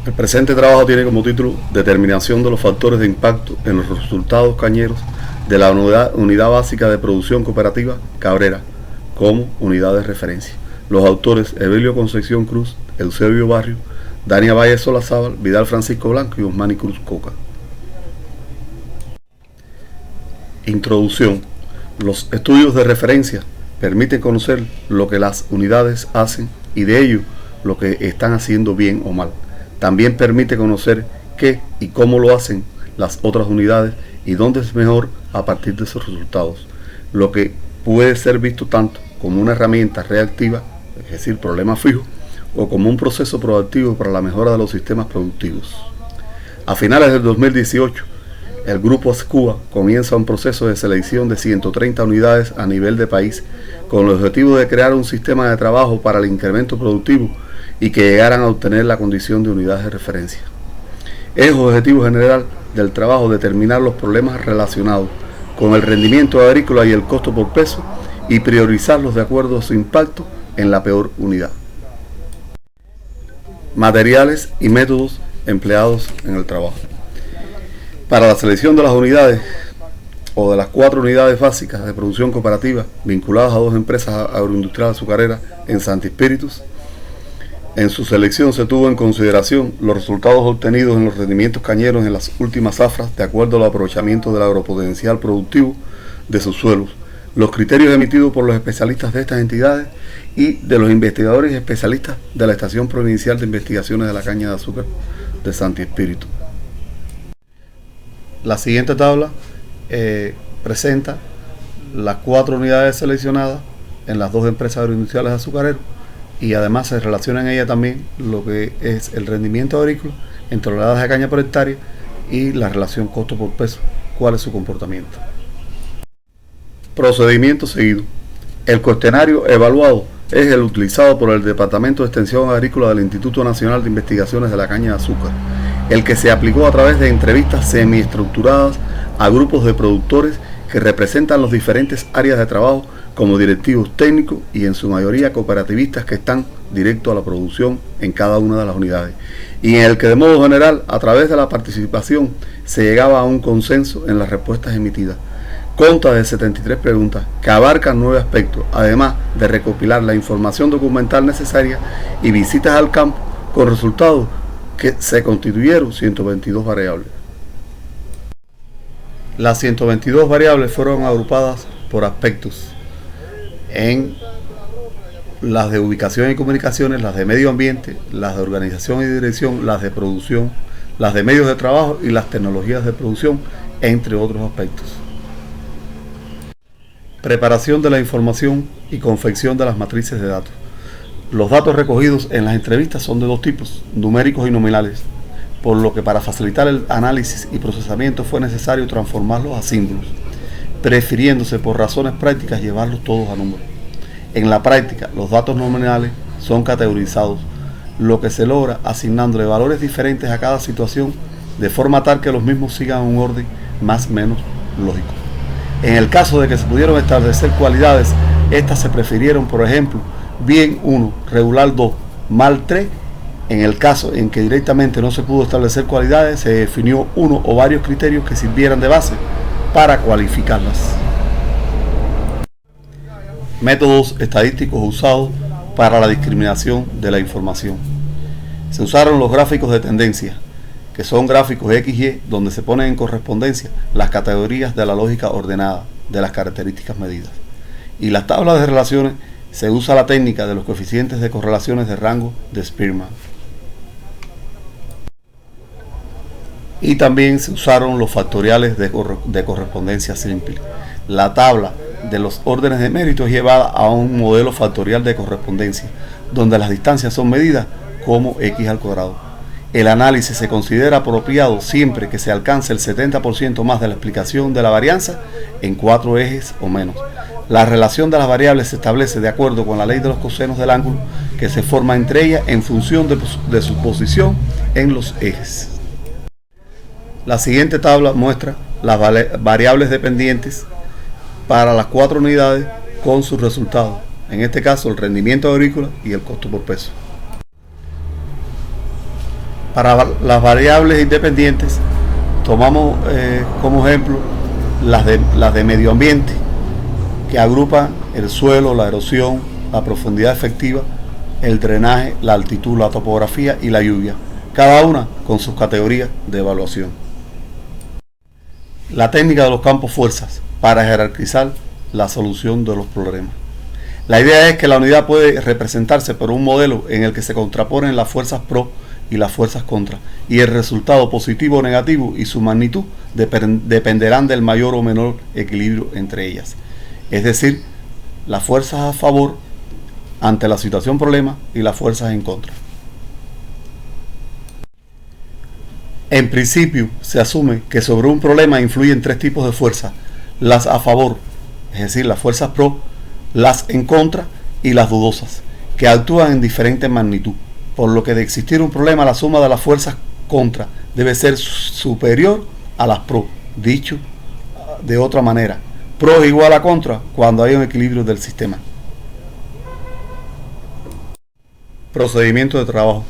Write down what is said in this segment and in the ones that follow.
El presente trabajo tiene como título Determinación de los factores de impacto en los resultados cañeros de la unidad básica de producción cooperativa Cabrera como unidad de referencia. Los autores Evelio Concepción Cruz, Eusebio Barrio, Dania Valle Solazábal, Vidal Francisco Blanco y Osmani Cruz Coca. Introducción. Los estudios de referencia permiten conocer lo que las unidades hacen y de ello lo que están haciendo bien o mal. También permite conocer qué y cómo lo hacen las otras unidades y dónde es mejor a partir de esos resultados, lo que puede ser visto tanto como una herramienta reactiva, es decir, problema fijo, o como un proceso proactivo para la mejora de los sistemas productivos. A finales del 2018, el Grupo ASCUA comienza un proceso de selección de 130 unidades a nivel de país con el objetivo de crear un sistema de trabajo para el incremento productivo y que llegaran a obtener la condición de unidades de referencia. Es objetivo general del trabajo determinar los problemas relacionados con el rendimiento agrícola y el costo por peso y priorizarlos de acuerdo a su impacto en la peor unidad. Materiales y métodos empleados en el trabajo. Para la selección de las unidades o de las 4 unidades básicas de producción cooperativa vinculadas a 2 empresas agroindustriales azucareras en Santi Espíritus, en su selección se tuvo en consideración los resultados obtenidos en los rendimientos cañeros en las últimas zafras de acuerdo al aprovechamiento del agropotencial productivo de sus suelos, los criterios emitidos por los especialistas de estas entidades y de los investigadores y especialistas de la Estación Provincial de Investigaciones de la Caña de Azúcar de Santi Espíritu. La siguiente tabla presenta las 4 unidades seleccionadas en las 2 empresas agroindustriales azucareras y además se relaciona en ella también lo que es el rendimiento agrícola en toneladas de caña por hectárea y la relación costo por peso, cuál es su comportamiento. Procedimiento seguido. El cuestionario evaluado es el utilizado por el Departamento de Extensión Agrícola del Instituto Nacional de Investigaciones de la Caña de Azúcar, el que se aplicó a través de entrevistas semiestructuradas a grupos de productores que representan las diferentes áreas de trabajo como directivos técnicos y en su mayoría cooperativistas que están directo a la producción en cada una de las unidades, y en el que de modo general a través de la participación se llegaba a un consenso en las respuestas emitidas. Consta de 73 preguntas que abarcan 9 aspectos, además de recopilar la información documental necesaria y visitas al campo, con resultados que se constituyeron 122 variables. Las 122 variables fueron agrupadas por aspectos en las de ubicación y comunicaciones, las de medio ambiente, las de organización y dirección, las de producción, las de medios de trabajo y las tecnologías de producción, entre otros aspectos. Preparación de la información y confección de las matrices de datos. Los datos recogidos en las entrevistas son de 2 tipos, numéricos y nominales, por lo que para facilitar el análisis y procesamiento fue necesario transformarlos a símbolos, prefiriéndose por razones prácticas llevarlos todos a números. En la práctica, los datos nominales son categorizados, lo que se logra asignándole valores diferentes a cada situación de forma tal que los mismos sigan un orden más o menos lógico. En el caso de que se pudieron establecer cualidades, estas se prefirieron, por ejemplo, bien 1, regular 2, mal 3. En el caso en que directamente no se pudo establecer cualidades, se definió uno o varios criterios que sirvieran de base para cualificarlas. Métodos estadísticos usados para la discriminación de la información. Se usaron los gráficos de tendencia, que son gráficos XY donde se ponen en correspondencia las categorías de la lógica ordenada de las características medidas. Y las tablas de relaciones se usa la técnica de los coeficientes de correlaciones de rango de Spearman. Y también se usaron los factoriales de correspondencia simple. La tabla de los órdenes de mérito es llevada a un modelo factorial de correspondencia, donde las distancias son medidas como x al cuadrado. El análisis se considera apropiado siempre que se alcance el 70% más de la explicación de la varianza en 4 ejes o menos. La relación de las variables se establece de acuerdo con la ley de los cosenos del ángulo que se forma entre ellas en función de su posición en los ejes. La siguiente tabla muestra las variables dependientes para las 4 unidades con sus resultados, en este caso el rendimiento agrícola y el costo por peso. Para las variables independientes tomamos como ejemplo las de medio ambiente, que agrupan el suelo, la erosión, la profundidad efectiva, el drenaje, la altitud, la topografía y la lluvia, cada una con sus categorías de evaluación. La técnica de los campos fuerzas para jerarquizar la solución de los problemas. La idea es que la unidad puede representarse por un modelo en el que se contraponen las fuerzas pro y las fuerzas contra, y el resultado positivo o negativo y su magnitud dependerán del mayor o menor equilibrio entre ellas. Es decir, las fuerzas a favor ante la situación problema y las fuerzas en contra. En principio, se asume que sobre un problema influyen tres tipos de fuerzas: las a favor, es decir, las fuerzas pro, las en contra y las dudosas, que actúan en diferente magnitud, por lo que de existir un problema, la suma de las fuerzas contra debe ser superior a las pro. Dicho de otra manera, pro es igual a contra cuando hay un equilibrio del sistema. Procedimiento de trabajo.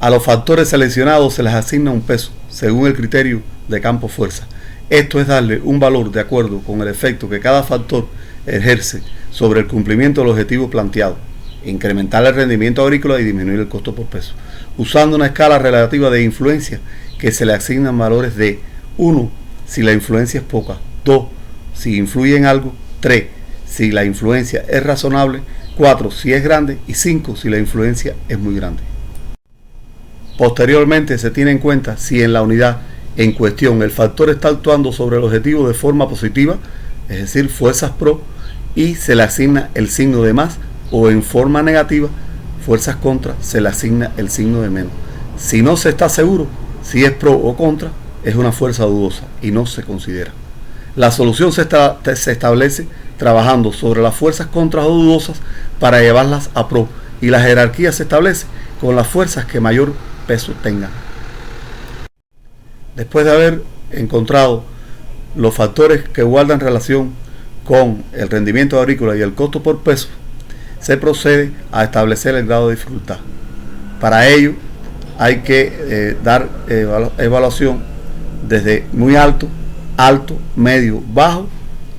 A los factores seleccionados se les asigna un peso según el criterio de campo fuerza. Esto es darle un valor de acuerdo con el efecto que cada factor ejerce sobre el cumplimiento del objetivo planteado, incrementar el rendimiento agrícola y disminuir el costo por peso, usando una escala relativa de influencia que se le asignan valores de 1, si la influencia es poca; 2, si influye en algo; 3, si la influencia es razonable; 4, si es grande; y 5, si la influencia es muy grande. Posteriormente se tiene en cuenta si en la unidad en cuestión el factor está actuando sobre el objetivo de forma positiva, es decir, fuerzas pro, y se le asigna el signo de más, o en forma negativa, fuerzas contra, se le asigna el signo de menos. Si no se está seguro si es pro o contra, es una fuerza dudosa y no se considera. La solución se establece trabajando sobre las fuerzas contras o dudosas para llevarlas a pro, y la jerarquía se establece con las fuerzas que mayor peso tengan. Después de haber encontrado los factores que guardan relación con el rendimiento agrícola y el costo por peso, se procede a establecer el grado de dificultad. Para ello hay que dar evaluación desde muy alto, alto, medio, bajo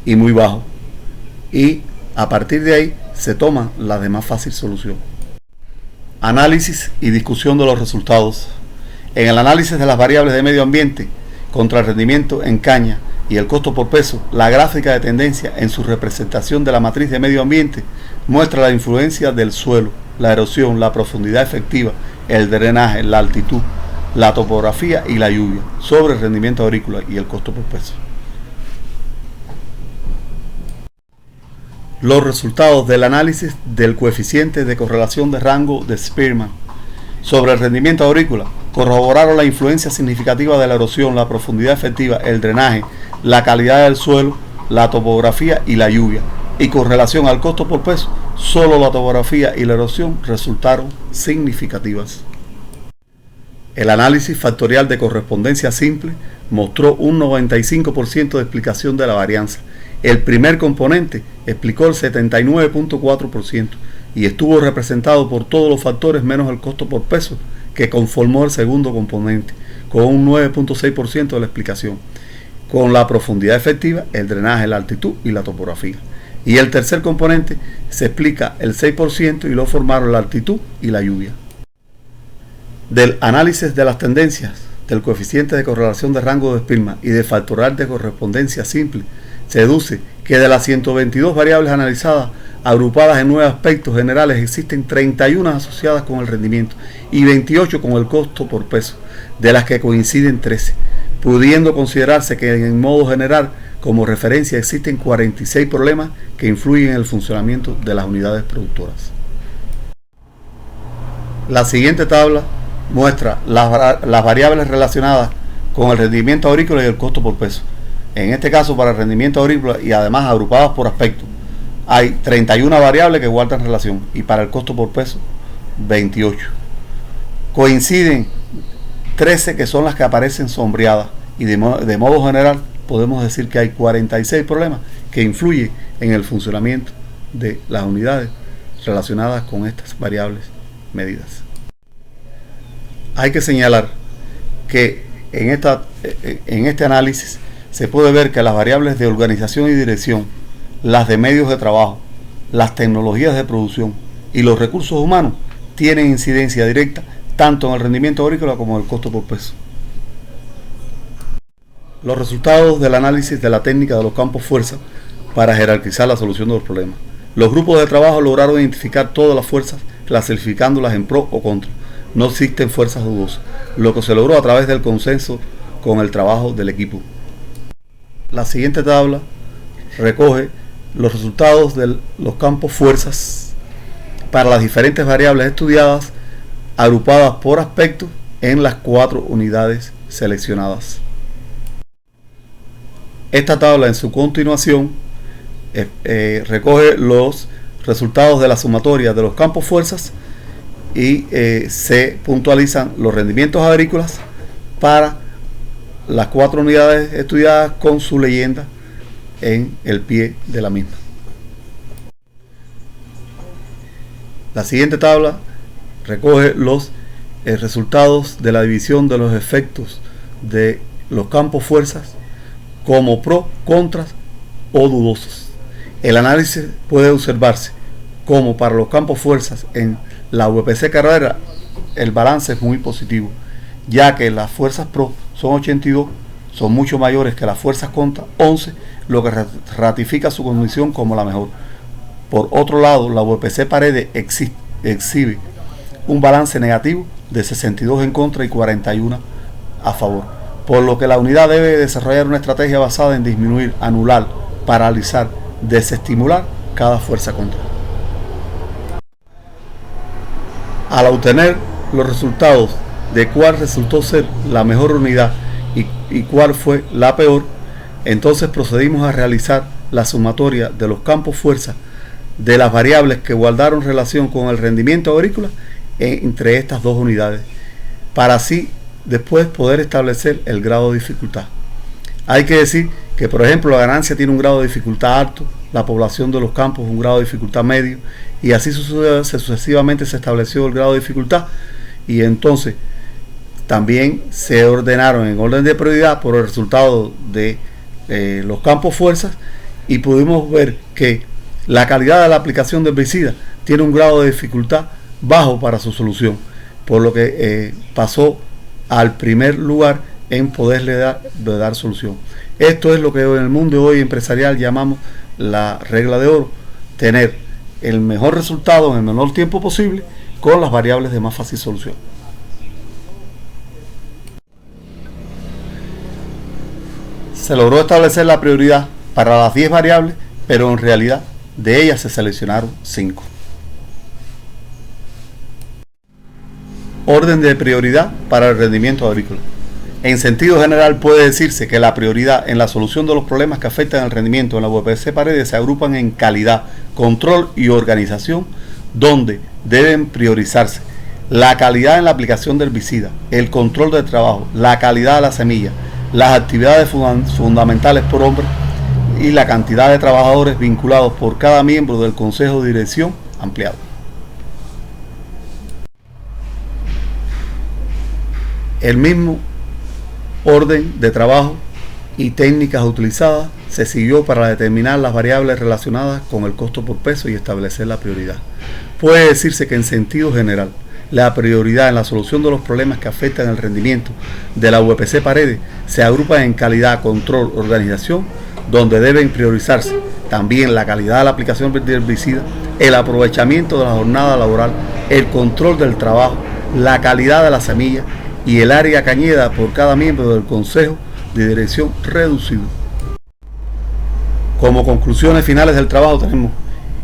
y muy bajo, y a partir de ahí se toma la de más fácil solución. Análisis y discusión de los resultados. En el análisis de las variables de medio ambiente contra el rendimiento en caña y el costo por peso, la gráfica de tendencia en su representación de la matriz de medio ambiente muestra la influencia del suelo, la erosión, la profundidad efectiva, el drenaje, la altitud, la topografía y la lluvia sobre el rendimiento agrícola y el costo por peso. Los resultados del análisis del coeficiente de correlación de rango de Spearman sobre el rendimiento agrícola corroboraron la influencia significativa de la erosión, la profundidad efectiva, el drenaje, la calidad del suelo, la topografía y la lluvia, y con relación al costo por peso, solo la topografía y la erosión resultaron significativas. El análisis factorial de correspondencia simple mostró un 95% de explicación de la varianza. El primer componente explicó el 79.4% y estuvo representado por todos los factores menos el costo por peso, que conformó el segundo componente, con un 9.6% de la explicación, con la profundidad efectiva, el drenaje, la altitud y la topografía. Y el tercer componente se explica el 6% y lo formaron la altitud y la lluvia. Del análisis de las tendencias, del coeficiente de correlación de rango de Spearman y del factorial de correspondencia simple, se deduce que de las 122 variables analizadas, agrupadas en 9 aspectos generales, existen 31 asociadas con el rendimiento y 28 con el costo por peso, de las que coinciden 13, pudiendo considerarse que en modo general, como referencia, existen 46 problemas que influyen en el funcionamiento de las unidades productoras. La siguiente tabla muestra las variables relacionadas con el rendimiento agrícola y el costo por peso. En este caso, para el rendimiento agrícola y además agrupadas por aspecto, hay 31 variables que guardan relación, y para el costo por peso 28. Coinciden 13 que son las que aparecen sombreadas, y de modo general podemos decir que hay 46 problemas que influyen en el funcionamiento de las unidades relacionadas con estas variables medidas. Hay que señalar que en este análisis se puede ver que las variables de organización y dirección, las de medios de trabajo, las tecnologías de producción y los recursos humanos tienen incidencia directa tanto en el rendimiento agrícola como en el costo por peso. Los resultados del análisis de la técnica de los campos fuerza para jerarquizar la solución de los problemas. Los grupos de trabajo lograron identificar todas las fuerzas clasificándolas en pro o contra. No existen fuerzas dudosas, lo que se logró a través del consenso con el trabajo del equipo. La siguiente tabla recoge los resultados de los campos fuerzas para las diferentes variables estudiadas, agrupadas por aspectos en las 4 unidades seleccionadas. Esta tabla en su continuación recoge los resultados de la sumatoria de los campos fuerzas y se puntualizan los rendimientos agrícolas para las 4 unidades estudiadas con su leyenda en el pie de la misma. La siguiente tabla recoge los resultados de la división de los efectos de los campos fuerzas como pro, contras o dudosos. El análisis puede observarse como para los campos fuerzas en la VPC carrera el balance es muy positivo, ya que las fuerzas pro son 82, son mucho mayores que las fuerzas contra 11, lo que ratifica su condición como la mejor. Por otro lado, la VPC paredes exhibe un balance negativo de 62 en contra y 41 a favor, por lo que la unidad debe desarrollar una estrategia basada en disminuir, anular, paralizar, desestimular cada fuerza contra. Al obtener los resultados de cuál resultó ser la mejor unidad y cuál fue la peor, entonces procedimos a realizar la sumatoria de los campos fuerza de las variables que guardaron relación con el rendimiento agrícola entre estas 2 unidades, para así después poder establecer el grado de dificultad. Hay que decir que, por ejemplo, la ganancia tiene un grado de dificultad alto, la población de los campos un grado de dificultad medio, y así sucesivamente se estableció el grado de dificultad, y entonces también se ordenaron en orden de prioridad por el resultado de los campos fuerzas, y pudimos ver que la calidad de la aplicación de herbicida tiene un grado de dificultad bajo para su solución, por lo que pasó al primer lugar en poderle dar solución. Esto es lo que en el mundo de hoy empresarial llamamos la regla de oro: tener el mejor resultado en el menor tiempo posible con las variables de más fácil solución. Se logró establecer la prioridad para las 10 variables, pero en realidad de ellas se seleccionaron 5. Orden de prioridad para el rendimiento agrícola. En sentido general puede decirse que la prioridad en la solución de los problemas que afectan el rendimiento en la VPC paredes se agrupan en calidad, control y organización, donde deben priorizarse la calidad en la aplicación de herbicida, el control del trabajo, la calidad de la semilla, las actividades fundamentales por hombre y la cantidad de trabajadores vinculados por cada miembro del Consejo de Dirección ampliado. El mismo orden de trabajo y técnicas utilizadas se siguió para determinar las variables relacionadas con el costo por peso y establecer la prioridad. Puede decirse que en sentido general, la prioridad en la solución de los problemas que afectan el rendimiento de la VPC paredes se agrupa en calidad, control, organización, donde deben priorizarse también la calidad de la aplicación de herbicida, el aprovechamiento de la jornada laboral, el control del trabajo, la calidad de la semilla y el área cañeda por cada miembro del Consejo de Dirección reducido. Como conclusiones finales del trabajo tenemos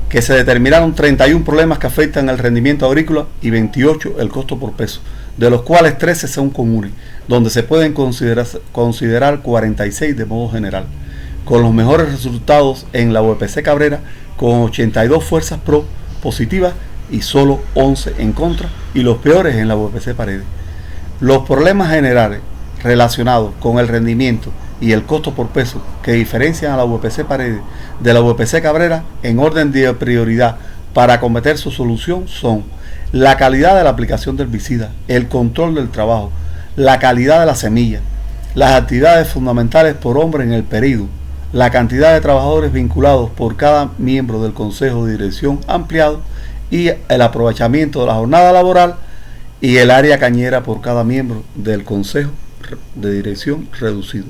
que se determinaron 31 problemas que afectan el rendimiento agrícola y 28 el costo por peso, de los cuales 13 son comunes, donde se pueden considerar 46 de modo general, con los mejores resultados en la VPC Cabrera, con 82 fuerzas pro positivas y solo 11 en contra, y los peores en la VPC Paredes. Los problemas generales relacionados con el rendimiento y el costo por peso que diferencian a la VPC Paredes de la VPC Cabrera en orden de prioridad para acometer su solución son la calidad de la aplicación del herbicida, el control del trabajo, la calidad de la semilla, las actividades fundamentales por hombre en el periodo, la cantidad de trabajadores vinculados por cada miembro del Consejo de Dirección ampliado y el aprovechamiento de la jornada laboral y el área cañera por cada miembro del Consejo de Dirección reducido.